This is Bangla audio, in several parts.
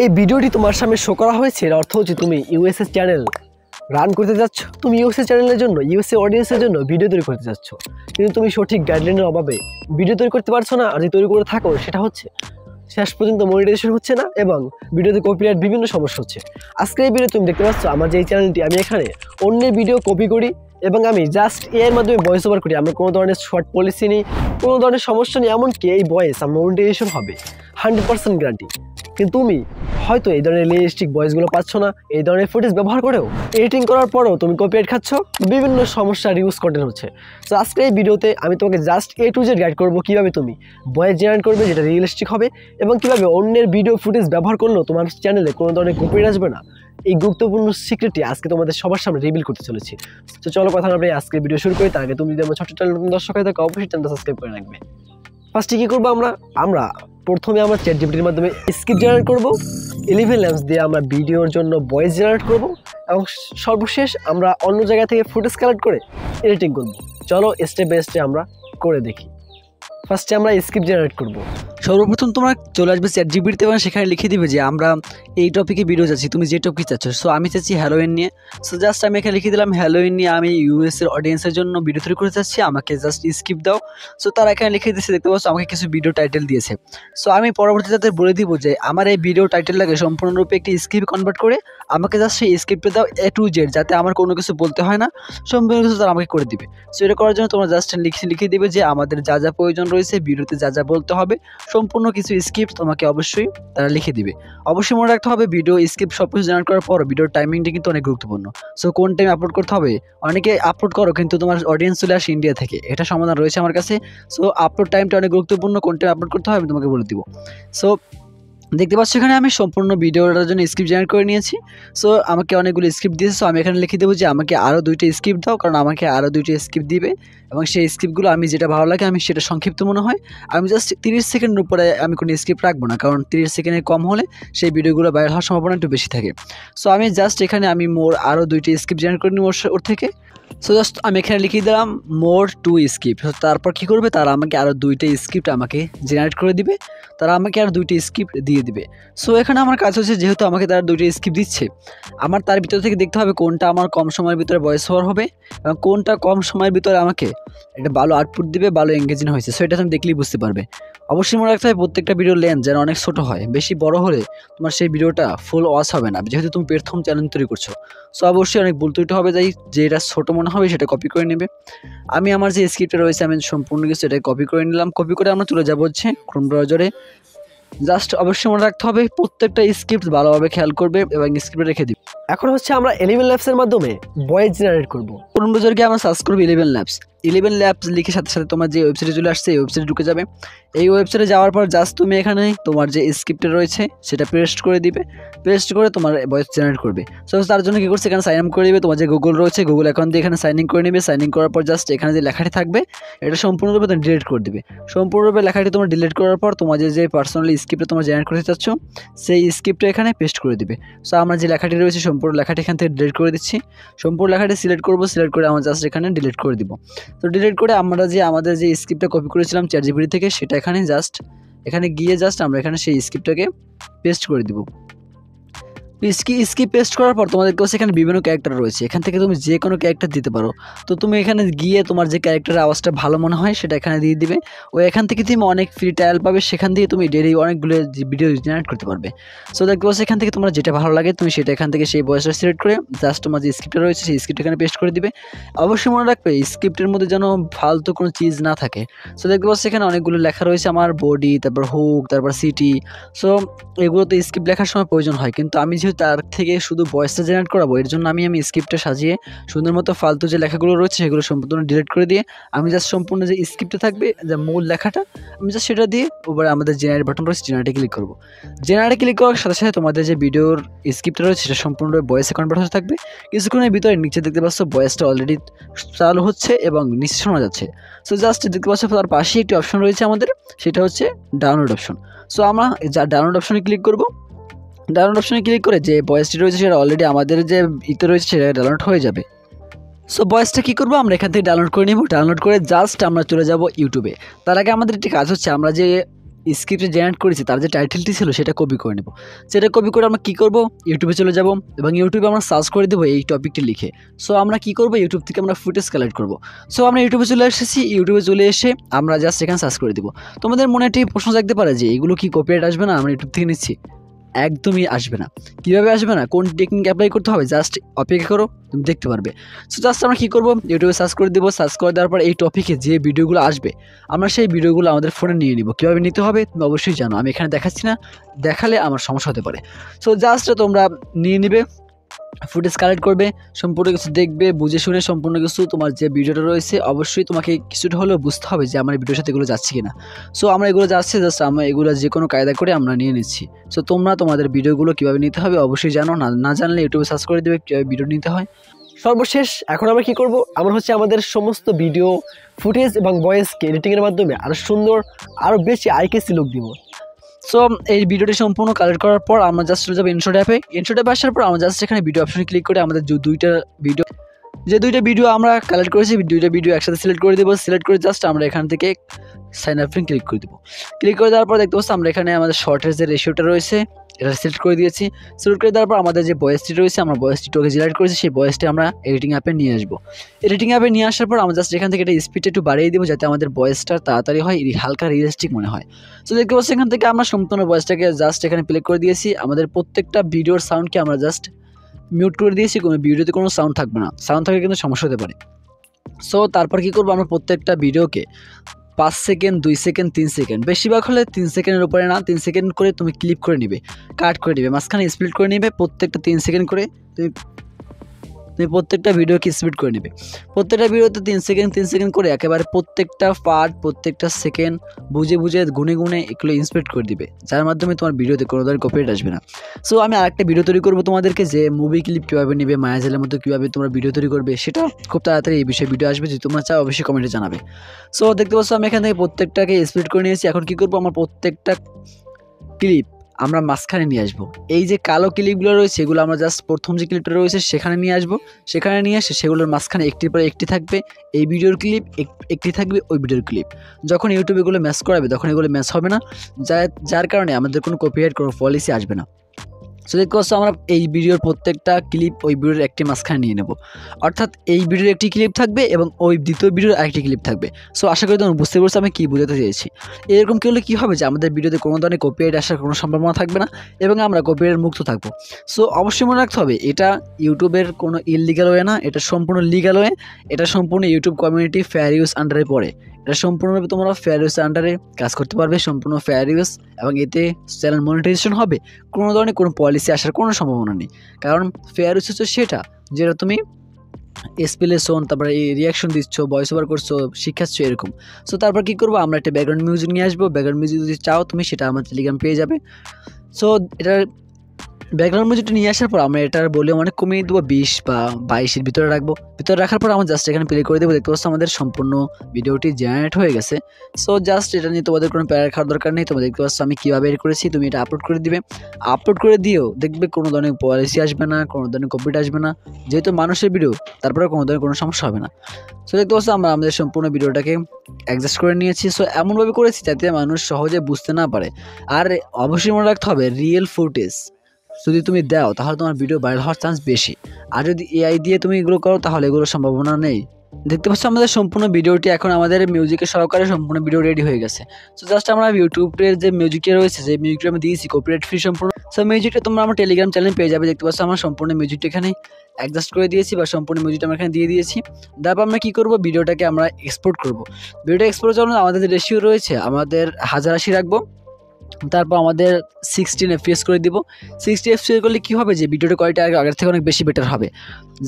এই ভিডিওটি তোমার সামনে শো করা হয়েছে, এর অর্থ হচ্ছে তুমি ইউএসএ চ্যানেল রান করতে যাচ্ছ। তুমি ইউএসএ চ্যানেলের জন্য, ইউএসএ অডিয়েন্সের জন্য ভিডিও তৈরি করতে যাচ্ছ, কিন্তু তুমি সঠিক গাইডলাইনের অভাবে ভিডিও তৈরি করতে পারছো না। আর যদি তৈরি করে থাকো, সেটা হচ্ছে শেষ পর্যন্ত মনিটাইজেশন হচ্ছে না এবং ভিডিওতে কপিরাইট বিভিন্ন সমস্যা হচ্ছে। আজকের এই ভিডিও তুমি দেখতে পাচ্ছ আমার যে এই চ্যানেলটি, আমি এখানে অন্যের ভিডিও কপি করি এবং আমি জাস্ট এর মাধ্যমে ভয়েস ওভার করি। আমরা কোনো ধরনের শর্ট পলিসি নেই, কোনো ধরনের সমস্যা নেই, এমনকি এই ভয়েস আমার মনিটাইজেশন হবে 100% গ্যারান্টি। কিন্তু তুমি হয়তো এই ধরনের রিয়েলিস্টিক ভয়েসগুলো পাচ্ছ না। এই ধরনের ফুটেজ ব্যবহার করেও, এডিটিং করার পরেও তুমি কপিরাইট খাচ্ছ, বিভিন্ন সমস্যার ইউজ কন্টেন্ট হচ্ছে। তো আজকে এই ভিডিওতে আমি তোমাকে just A to Z guide করবো কীভাবে তুমি ভয়েস জেনারেট করবে যেটা রিয়েলিস্টিক হবে, এবং কীভাবে অন্যের ভিডিও ফুটেজ ব্যবহার করলেও তোমার চ্যানেলে কোনো ধরনের কপিরাইট আসবে না। এই গুরুত্বপূর্ণ সিক্রেটটি আজকে তোমাদের সবার সামনে রিভিল করতে চলেছি। তো চলো কথা না বলে আজকের ভিডিও শুরু করি। তার আগে তুমি যদি আমার ছোট্ট চ্যানেল নতুন দর্শক হয়ে থাকো, অবশ্যই চ্যানেলটা সাবস্ক্রাইব করে রাখবে। ফার্স্টে কী করবো আমরা প্রথমে আমরা চ্যাটজিপিটির মাধ্যমে স্ক্রিপ্ট জেনারেট করব, 11 ল্যাম্পস দিয়ে আমরা ভিডিওর জন্য ভয়েস জেনারেট করব, এবং সর্বশেষ আমরা অন্য জায়গা থেকে ফুটেজ কালেক্ট করে এডিটিং করব। চলো স্টেপ বাই স্টেপ আমরা করে দেখি। ফার্স্টে আমরা স্ক্রিপ্ট জেনারেট করব। সর্বপ্রথম তোমরা চলে আসবে চ্যাটজিপিটিতে এবং সেখানে লিখে দিবে যে আমরা এই টপিকে ভিডিও চাচ্ছি, তুমি যে টপিক চাচ্ছ। সো আমি চাচ্ছি হ্যালোইন নিয়ে। সো জাস্ট আমি এখানে লিখে দিলাম হ্যালোইন নিয়ে আমি ইউএসের অডিয়েন্সের জন্য ভিডিও তৈরি করতে চাচ্ছি, আমাকে জাস্ট স্ক্রিপ্ট দাও। সো তারা এখানে লিখে দিয়েছে, দেখতে পাচ্ছ আমাকে কিছু ভিডিও টাইটেল দিয়েছে। সো আমি পরবর্তীতে তাদের বলে দিব যে আমার এই ভিডিও টাইটেলটাকে সম্পূর্ণরূপে একটি স্ক্রিপ্ট কনভার্ট করে আমাকে জাস্ট সেই স্ক্রিপ্টে দাও A to Z, যাতে আমার কোনো কিছু বলতে হয় না, সম্পূর্ণ কিছু তারা আমাকে করে দিবে। সো এটা করার জন্য তোমরা জাস্ট লিখে দিবে যে আমাদের যা যা প্রয়োজন রয়েছে, ভিডিওতে যা যা বলতে হবে, সম্পূর্ণ কিছু স্ক্রিপ্ট তোমাকে অবশ্যই তারা লিখে দিবে। অবশ্যই মনে রাখতে হবে ভিডিও স্ক্রিপ্ট সব কিছু জেনারেট করার পর ভিডিওর টাইমিংটা কিন্তু অনেক গুরুত্বপূর্ণ। সো কোন টাইমে আপলোড করতে হবে, অনেকে আপলোড করো কিন্তু তোমার অডিয়েন্স চলে আসে ইন্ডিয়া থেকে, এটা সমাধান রয়েছে আমার কাছে। সো আপলোড টাইমটা অনেক গুরুত্বপূর্ণ, কোন টাইমে আপলোড করতে হবে আমি তোমাকে বলে দিব। সো দেখতে পাচ্ছ এখানে আমি সম্পূর্ণ ভিডিওটার জন্য স্ক্রিপ্ট জেনারেট করে নিয়েছি। সো আমাকে অনেকগুলো স্ক্রিপ্ট দিয়েছে। সো আমি এখানে লিখে দেবো যে আমাকে আরও 2টা স্ক্রিপ্ট দাও, কারণ আমাকে আরও 2টা স্ক্রিপ্ট দিবে এবং সেই স্ক্রিপ্টগুলো আমি যেটা ভালো লাগে আমি সেটা সংক্ষিপ্ত মনে হয় আমি জাস্ট 30 সেকেন্ডের উপরে আমি কোনো স্ক্রিপ্ট রাখবো না, কারণ 30 সেকেন্ডের কম হলে সেই ভিডিওগুলো ভাইরাল হওয়ার সম্ভাবনা একটু বেশি থাকে। সো আমি জাস্ট এখানে আমি আরও 2টা স্ক্রিপ্ট জেনারেট করে নিব ওর থেকে। সো জাস্ট আমি এখানে লিখে দিলাম মোর 2 স্ক্রিপ্ট। তারপর কী করবে, তারা আমাকে আরও 2টা স্ক্রিপ্ট আমাকে জেনারেট করে দিবে, তারা আমাকে আরও 2টা স্ক্রিপ্ট দিয়ে দিবে। সো এখানে আমার কাজ হচ্ছে, যেহেতু আমাকে তারা 2টা স্ক্রিপ্ট দিচ্ছে, আমার তার ভিতর থেকে দেখতে হবে কোনটা আমার কম সময়ের ভিতরে ভয়েস ওভার হবে এবং কোনটা কম সময়ের ভিতরে আমাকে একটা ভালো আউটপুট দিবে, ভালো এঙ্গেজিং হয়েছে। সো এটা তুমি দেখলেই বুঝতে পারবে। অবশ্যই মনে রাখতে হবে প্রত্যেকটা ভিডিওর লেন্থ যেন অনেক ছোটো হয়, বেশি বড় হলে তোমার সেই ভিডিওটা ফুল ওয়াচ হবে না, যেহেতু তুমি প্রথম চ্যানেল তৈরি করছো। সো অবশ্যই অনেক ভুল ত্রুটি হবে, যাই যেটা ছোটো মনে হবে সেটা কপি করে নেবে। আমি আমার যে স্ক্রিপ্টটা রয়েছে আমি সম্পূর্ণ কিছু এটাই কপি করে নিলাম। কপি করে আমরা চলে যাবো হচ্ছে ক্রোম ব্রাউজারে। জাস্ট অবশ্যই মনে রাখতে হবে প্রত্যেকটা স্ক্রিপ্ট ভালোভাবে খেয়াল করবে এবং স্ক্রিপ্টে রেখে দিবে। এখন হচ্ছে আমরা 11 ল্যাম্পসের মাধ্যমে ভয়েস জেনারেট করব। ক্রোম ব্রাউজারে গিয়ে আমরা সার্চ করবো 11 ল্যাম্পস। 11 ল্যাম্পস লিখে সাথে সাথে তোমার যে ওয়েবসাইটে চলে আসছে এই ওয়েবসাইটে ঢুকে যাবে। এই ওয়েবসাইটে যাওয়ার পর জাস্ট তুমি এখানে তোমার যে স্ক্রিপ্টে রয়েছে সেটা পেস্ট করে দিবে, পেস্ট করে তোমার ভয়েস জেনারেট করবে। সো তার জন্য কী করছে, এখানে সাইন আপ করে দিবে। তোমার যে গুগল রয়েছে গুগল অ্যাকাউন্ট দিয়ে এখানে সাইন ইন করে নেবে। সাইন ইন করার পর জাস্ট এখানে যে লেখাটি থাকবে এটা সম্পূর্ণরূপে তুমি ডিলিট করে দিবে। সম্পূর্ণরূপে লেখাটি তোমার ডিলিট করার পর তোমার যে পার্সোনালি স্ক্রিপ্টে তোমার জেনারেট করতে চাচ্ছ সেই স্ক্রিপ্টটা এখানে পেস্ট করে দিবে। সো আমরা যে লেখাটি রয়েছে সম্পূর্ণ লেখাটি এখান থেকে ডিলিট করে দিচ্ছি। সম্পূর্ণ লেখাটি সিলেক্ট করবো, সিলেক্ট করে আমরা জাস্ট এখানে ডিলিট করে দিব। তো ডিলিট করে আমরা যে আমাদের যে স্ক্রিপ্টটা কপি করেছিলাম চ্যাটজিপিটি থেকে সেটা এখানে জাস্ট এখানে গিয়ে জাস্ট আমরা এখানে সেই স্ক্রিপ্টটাকে পেস্ট করে দিব। স্ক্রিপ্ট পেস্ট করার পর তোমাদের কাছে এখানে বিভিন্ন ক্যারেক্টার রয়েছে, এখান থেকে তুমি যে কোনো ক্যারেক্টার দিতে পারো। তো তুমি এখানে গিয়ে তোমার যে ক্যারেক্টারের আওয়াজটা ভালো মনে হয় সেটা এখানে দিয়ে দিবে। ও এখান থেকে তুমি অনেক ফ্রি ট্রায়াল পাবে, সেখান দিয়ে তুমি ডেইলি অনেকগুলো ভিডিও জেনারেট করতে পারবে। সো দেখতে পাচ্ছ এখান থেকে তোমার যেটা ভালো লাগে তুমি সেটা এখান থেকে সেই ভয়েসটা সিলেক্ট করে জাস্ট তোমার যে স্ক্রিপ্টটা রয়েছে সেই স্ক্রিপ্ট এখানে পেস্ট করে দিবে। অবশ্যই মনে রাখবে স্ক্রিপ্টের মধ্যে যেন ফালতু কোনো চিজ না থাকে। সো দেখতে পাচ্ছ এখানে অনেকগুলো লেখা রয়েছে, আমার বডি, তারপর হুক, তারপর সিটি। সো এগুলো তো স্ক্রিপ্ট লেখার সময় প্রয়োজন হয়, কিন্তু আমি যেহেতু তার থেকে শুধু ভয়েসটা জেনারেট করাবো এর জন্য আমি স্ক্রিপ্টটা সাজিয়ে সুন্দর মতো ফালতু যে লেখাগুলো রয়েছে সেগুলো সম্পূর্ণ ডিলিট করে দিয়ে আমি জাস্ট সম্পূর্ণ যে স্ক্রিপ্টে থাকবে যে মূল লেখাটা আমি জাস্ট সেটা দিয়ে উপরে আমাদের জেনারেট বাটন রয়েছে জেনারেটে ক্লিক করবো। জেনারেটে ক্লিক করার সাথে সাথে তোমাদের যে ভিডিওর স্ক্রিপ্টটা রয়েছে সেটা সম্পূর্ণ ভয়েসে কনভার্ট হতে থাকবে। কিছুক্ষণের ভিতরে নিচে দেখতে পাচ্ছ ভয়েসটা অলরেডি চালু হচ্ছে এবং নিচে শোনা যাচ্ছে। সো জাস্ট দেখতে পাচ্ছ তার পাশেই একটি অপশন রয়েছে আমাদের, সেটা হচ্ছে ডাউনলোড অপশন। সো আমরা যা ডাউনলোড অপশনে ক্লিক করবো। ডাউনলোড অপশনে ক্লিক করে যে ভয়েসটি রয়েছে সেটা অলরেডি আমাদের যে ইতে রয়েছে সেটা ডাউনলোড হয়ে যাবে। সো ভয়েসটা কী করবো, আমরা এখান থেকে ডাউনলোড করে নেব। ডাউনলোড করে জাস্ট আমরা চলে যাব ইউটিউবে। তার আগে আমাদের একটি কাজ হচ্ছে, আমরা যে স্ক্রিপ্টে জেনারেট করেছি তার যে টাইটেলটি ছিল সেটা কপি করে নেব। সেটা কপি করে আমরা কী করব, ইউটিউবে চলে যাব এবং ইউটিউবে আমরা সার্চ করে দেবো এই টপিকটি লিখে। সো আমরা কী করবো, ইউটিউব থেকে আমরা ফুটেজ কালেক্ট করব। সো আমরা ইউটিউবে চলে এসেছি, ইউটিউবে চলে এসে আমরা জাস্ট এখানে সার্চ করে দেবো। তোমাদের মনে একটি প্রশ্ন থাকতে পারে যে এগুলো কি কপিরাইট আসবে না, আমরা ইউটিউব থেকে নিচ্ছি? একদমই আসবে না। কীভাবে আসবে না, কোন টেকনিক অ্যাপ্লাই করতে হবে জাস্ট অপেক্ষা করো, তুমি দেখতে পারবে। সো জাস্ট আমরা কী করবো, ইউটিউবে সার্চ করে দেবো। সার্চ করে দেওয়ার পর এই টপিকে যে ভিডিওগুলো আসবে আমরা সেই ভিডিওগুলো আমাদের ফোনে নিয়ে নিব। কীভাবে নিতে হবে তুমি অবশ্যই জানো, আমি এখানে দেখাচ্ছি না, দেখালে আমার সমস্যা হতে পারে। সো জাস্ট তোমরা নিয়ে নিবে, ফুটেজ কালেক্ট করবে, সম্পূর্ণ কিছু দেখবে, বুঝে শুনে সম্পূর্ণ কিছু তোমার যে ভিডিওটা রয়েছে অবশ্যই তোমাকে কিছুটা হলেও বুঝতে হবে যে আমার ভিডিওর সাথে এগুলো যাচ্ছে কিনা। সো আমরা এগুলো যাচ্ছে, জাস্ট আমরা এগুলো যে কোনো কায়দা করে আমরা নিয়ে নিচ্ছি। সো তোমরা তোমাদের ভিডিওগুলো কীভাবে নিতে হবে অবশ্যই জানো, না জানলে ইউটিউবে সার্চ করে দেবে কীভাবে ভিডিও নিতে হয়। সর্বশেষ এখন আমরা কি করব, আমরা হচ্ছে আমাদের সমস্ত ভিডিও ফুটেজ এবং ভয়েসকে এডিটিংয়ের মাধ্যমে আরও সুন্দর, আরও বেশি আইকেসি লুক দিব। সো এই ভিডিওটি সম্পূর্ণ কালেক্ট করার পর আমরা জাস্ট চলে যাবো ইনশট অ্যাপে। ইনশট অ্যাপে আসার পর আমরা জাস্ট এখানে ভিডিও অপশনে ক্লিক করে আমাদের যে দুইটা ভিডিও আমরা কালেক্ট করেছি দুইটা ভিডিও একসাথে সিলেক্ট করে দেবো। সিলেক্ট করে জাস্ট আমরা এখান থেকে সাইন আপে ক্লিক করে দেবো। ক্লিক করে দেওয়ার পর দেখতে পাচ্ছি আমরা এখানে আমাদের শর্টের যে রেশিওটা রয়েছে এটা সিলেক্ট করে দিয়েছি। সিলেক্ট করে দেওয়ার পর আমাদের যে ভয়েসটি রয়েছে আমরা ভয়েসটি টোকে জেনারেট করেছি, সেই ভয়েসটি আমরা এডিটিং অ্যাপে নিয়ে আসবো। এডিটিং অ্যাপে নিয়ে আসার পর আমরা জাস্ট এখান থেকে এটা স্পিডটা একটু বাড়িয়ে দেবো যাতে আমাদের ভয়েসটা তাড়াতাড়ি হয়, হালকা রিয়েলিস্টিক মনে হয়। তো দেখতে পাচ্ছি এখান থেকে আমরা সম্পূর্ণ ভয়েসটাকে জাস্ট এখানে প্লে করে দিয়েছি। আমাদের প্রত্যেকটা ভিডিওর সাউন্ডকে আমরা জাস্ট মিউট করে দিয়েছি, কোনো ভিডিওতে কোনো সাউন্ড থাকবে না, সাউন্ড থাকলে কিন্তু সমস্যা হতে পারে। সো তারপর কী করবো, আমরা প্রত্যেকটা ভিডিওকে 5 সেকেন্ড 2 সেকেন্ড 3 সেকেন্ড, বেশিরভাগ হলে 3 সেকেন্ডের উপরে না, 3 সেকেন্ড করে তুমি ক্লিপ করে নিবে, কাট করে নিবে, মাঝখানে স্প্লিট করে নিবে, প্রত্যেকটা 3 সেকেন্ড করে তুমি প্রত্যেকটা ভিডিওকে স্পিড করে নেবে। প্রত্যেকটা ভিডিওতে 3 সেকেন্ড করে একেবারে প্রত্যেকটা পার্ট প্রত্যেকটা সেকেন্ড বুঝে গুনে এগুলো স্পিড করে দিবে, যার মাধ্যমে তোমার ভিডিওতে কোনো ধরনের কপিরাইট আসবে না। সো আমি আরেকটা ভিডিও তৈরি করবো তোমাদেরকে, যে মুভি ক্লিপ কীভাবে নেবে, মায়াজালের মতো কীভাবে তোমরা ভিডিও তৈরি করবে, সেটা খুব তাড়াতাড়ি এই বিষয়ে ভিডিও আসবে। যদি তোমরা চাও অবশ্যই কমেন্টে জানাবে। সো দেখতে পাচ্ছ আমি এখান থেকে প্রত্যেকটাকে স্পিড করে নিয়েছি। এখন কী করবো, আমার প্রত্যেকটা ক্লিপ আমরা মাঝখানে নিয়ে আসবো। এই যে কালো ক্লিপগুলো রয়েছে এগুলো আমরা জাস্ট প্রথম যে ক্লিপটা রয়েছে সেখানে নিয়ে আসবো। সেখানে নিয়ে এসে সেগুলোর মাঝখানে একটির পর একটি থাকবে এই ভিডিওর ক্লিপ, একটি থাকবে ওই ভিডিওর ক্লিপ। যখন ইউটিউবে এগুলো ম্যাচ করাবে তখন এগুলো ম্যাচ হবে না, যার কারণে আমাদের কোনো কপিরাইট কোনো পলিসি আসবে না। সো দেখতে পাচ্ছ আমরা এই ভিডিওর প্রত্যেকটা ক্লিপ ওই ভিডিওর একটি মাঝখানে নিয়ে নেব, অর্থাৎ এই ভিডিওর একটি ক্লিপ থাকবে এবং ওই দ্বিতীয় ভিডিওর আরেকটি ক্লিপ থাকবে। সো আশা করি তোমরা বুঝতে পারছো আমি কী বোঝাতে চেয়েছি। এরকম কী হলে কী হবে যে আমাদের ভিডিওতে কোনো ধরনের কপিরাইট আসার কোনো সম্ভাবনা থাকবে না এবং আমরা কপিরাইট মুক্ত থাকবো। সো অবশ্যই মনে রাখতে হবে এটা ইউটিউবের কোনো ইললিগাল ওয়ে না, এটা সম্পূর্ণ লিগাল ওয়ে। এটা সম্পূর্ণ ইউটিউব কমিউনিটি ফেয়ার ইউজ আন্ডারে পড়ে। এটা সম্পূর্ণভাবে তোমরা ফেয়ার ইউজ আন্ডারে কাজ করতে পারবে, সম্পূর্ণ ফেয়ার ইউজ, এবং এতে চ্যানেল মনিটাইজেশন হবে। কোনো ধরনের কোনো পলিসি আসার কোনো সম্ভাবনা নেই, কারণ ফেয়ার ইউজ হচ্ছে সেটা যেটা তুমি এক্সপ্লেশন, তারপরে এই রিয়াকশন দিচ্ছ, ভয়েস ওভার করছো, শিখাচ্ছ এরকম। সো তারপর কী করবো, আমরা একটা ব্যাকগ্রাউন্ড মিউজিক নিয়ে আসবো। ব্যাকগ্রাউন্ড মিউজিক যদি চাও তুমি সেটা আমার টেলিগ্রাম পেয়ে যাবে। সো এটার ব্যাকগ্রাউন্ড মিউজিকটা নিয়ে আসার পর আমরা এটার ভলিউম অনেক কমিয়ে দেবো, 20 বা 22-এর ভিতরে রাখবো। ভিতরে রাখার পর আমরা জাস্ট এখানে প্লে করে দেবো। দেখতে পাচ্ছ আমাদের সম্পূর্ণ ভিডিওটি জেনারেট হয়ে গেছে। সো জাস্ট এটা নিয়ে তোমাদের কোনো প্যারা খাওয়ার দরকার নেই। তোমরা দেখতে পাচ্ছ আমি কীভাবে এড করেছি, তুমি এটা আপলোড করে দিবে। আপলোড করে দিও, দেখবে কোনো ধরনের পলিসি আসবে না, কোনো ধরনের কপিরাইট আসবে না, যেহেতু মানুষের ভিডিও তারপরে কোনো ধরনের কোনো সমস্যা হবে না। সো দেখতে পাচ্ছ আমরা আমাদের সম্পূর্ণ ভিডিওটাকে অ্যাডজাস্ট করে নিয়েছি। সো এমনভাবে করেছি যাতে মানুষ সহজে বুঝতে না পারে। আর অবশ্যই মনে রাখতে হবে রিয়েল ফুটেজ যদি তুমি দাও তাহলে তোমার ভিডিও ভাইরাল হওয়ার চান্স বেশি, আর যদি এআই দিয়ে তুমি এগুলো করো তাহলে এগুলোর সম্ভাবনা নেই। দেখতে পাচ্ছ আমাদের সম্পূর্ণ ভিডিওটি এখন আমাদের মিউজিকের সহকারে সম্পূর্ণ ভিডিও রেডি হয়ে গেছে। সো জাস্ট আমরা ইউটিউবের যে মিউজিকটা রয়েছে, যে মিউজিকটা আমি দিয়েছি কপিরাইট ফ্রি সম্পূর্ণ, সো মিউজিকটা তোমরা আমার টেলিগ্রাম চ্যানেলে পেয়ে যাবে। দেখতে পাচ্ছ আমার সম্পূর্ণ মিউজিকটা এখানে অ্যাডজাস্ট করে দিয়েছি বা সম্পূর্ণ মিউজিকটা আমরা এখানে দিয়ে দিয়েছি। তারপর আমরা কী করবো, ভিডিওটাকে আমরা এক্সপোর্ট করবো। ভিডিওটা এক্সপোর্টের জন্য আমাদের যে রেশিও রয়েছে আমাদের 1080 রাখবো। তারপর আমাদের 16 FPS করে দিব। 60 FPS করলে কী হবে যে ভিডিওটা কোয়ালিটি আগের থেকে অনেক বেশি বেটার হবে।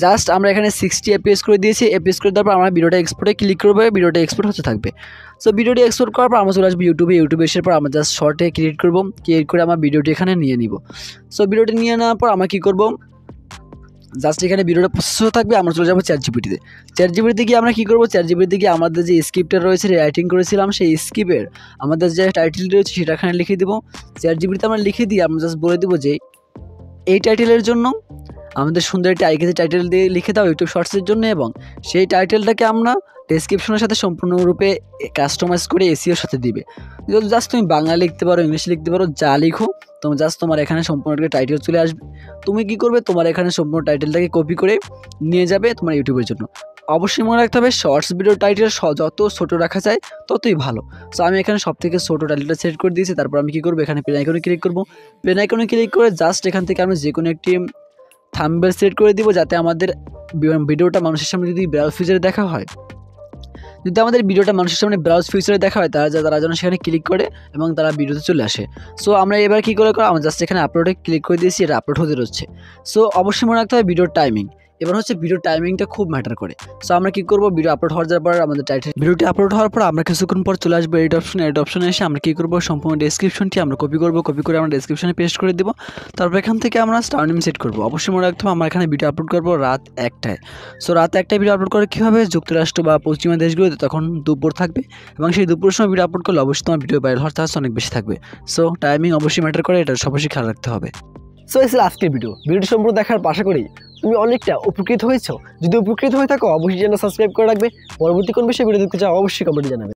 জাস্ট আমরা এখানে 60 FPS করে দিয়েছি। FPS করে দেওয়ার পর আমরা ভিডিওটা এক্সপোর্টে ক্লিক করবো, ভিডিওটা এক্সপোর্ট হতে থাকবে। সো ভিডিওটি এক্সপোর্ট করার পর আমরা চলে আসবো ইউটিউবে এসার পর আমরা জাস্ট শর্টে ক্রিয়েট করবো, ক্রিয়েট করে আমার ভিডিওটি এখানে নিয়ে নিব। সো ভিডিওটি নিয়ে নেওয়ার পর আমরা কী করবো, জাস্ট এখানে ভিডিওটা প্রসেস থাকবে। আমরা চলে যাবো চ্যাটজিপিটিতে। চ্যাটজিপিটিতে গিয়ে আমরা কী করবো, চ্যাটজিপিটিতে গিয়ে আমাদের যে স্ক্রিপ্টটা রয়েছে রাইটিং করেছিলাম সেই স্ক্রিপ্টের আমাদের যে টাইটেল রয়েছে সেটা এখানে লিখে দেবো। চ্যাটজিপিটিতে আমরা লিখে দিয়ে আমরা জাস্ট বলে দেবো যে এই টাইটেলের জন্য আমাদের সুন্দর একটি আইকেসি টাইটেল দিয়ে লিখে দাও ইউটিউব শর্টসের জন্য, এবং সেই টাইটেলটাকে আমরা ডেসক্রিপশনের সাথে সম্পূর্ণরূপে কাস্টমাইজ করে এসিওর সাথে দিবে। যদি জাস্ট তুমি বাংলা লিখতে পারো, ইংলিশ লিখতে পারো, যা লিখো তুমি জাস্ট তোমার এখানে সম্পূর্ণ টাইটেল চলে আসবে। তুমি কি করবে, তোমার এখানে সম্পূর্ণ টাইটেলটাকে কপি করে নিয়ে যাবে তোমার ইউটিউবের জন্য। অবশ্যই মনে রাখতে হবে শর্টস ভিডিও টাইটেল যত ছোটো রাখা যায় ততই ভালো। সো আমি এখানে সব থেকে ছোটো টাইটেলটা সেট করে দিয়েছি। তারপর আমি কী করবো, এখানে পেন আইকনে ক্লিক করবো। পেন আইকনে ক্লিক করে জাস্ট এখান থেকে আমি যে কোনো একটি থাম্বনেল সেট করে দিব, যাতে আমাদের ভিডিওটা মানুষের সামনে যদি ব্রাউজ ফিচারে দেখা হয়, ব্রাউজ ফিচারে দেখা হয় তারা যেন সেখানে ক্লিক করে এবং তারা ভিডিওতে চলে আসে। সো আমরা এবার কী করে আমরা জাস্ট এখানে আপলোডে ক্লিক করে দিয়েছি, এটা আপলোড হতে রচ্ছে। সো অবশ্যই মনে রাখতে হবে ভিডিওর টাইমিং। এবার হচ্ছে ভিডিওর টাইমিংটা খুব ম্যাটার করে। সো আমরা কী করবো, ভিডিও আপলোড হওয়ার পর আমাদের ভিডিওটি আপলোড হওয়ার পর আমরা কিছুক্ষণ পর চলে আসবো এডিট অপশনে এসে আমরা কী করবো, সম্পূর্ণ ডেসক্রিপশনটি আমরা কপি করে আমরা ডেসক্রিপশনে পেস্ট করে দেবো। তারপর এখান থেকে আমরা টাইম সেট করবো। অবশ্যই মনে রাখতে হবে আমরা এখানে ভিডিও আপলোড করবো রাত 1টায়। সো রাত 1টায় ভিডিও আপলোড করে কী হবে, যুক্তরাষ্ট্র বা পশ্চিমা দেশগুলোতে তখন দুপুর থাকবে এবং সেই দুপুরের সময় ভিডিও আপলোড করলে অবশ্যই তোমার ভিডিও ভাইরাল হওয়ার চান্স অনেক বেশি থাকবে। সো টাইমিং অবশ্যই ম্যাটার করে, এটা অবশ্যই খেয়াল রাখতে হবে। সো এই ছিল আজকের ভিডিওটি সম্পূর্ণ দেখার আশা করি তুমি অনেকটা উপকৃত হয়েছো। যদি উপকৃত হয়ে থাকো অবশ্যই চ্যানেল সাবস্ক্রাইব করে রাখবে। পরবর্তী কোন বিষয়ে ভিডিও দেখতে চাও অবশ্যই কমেন্টে জানাবে।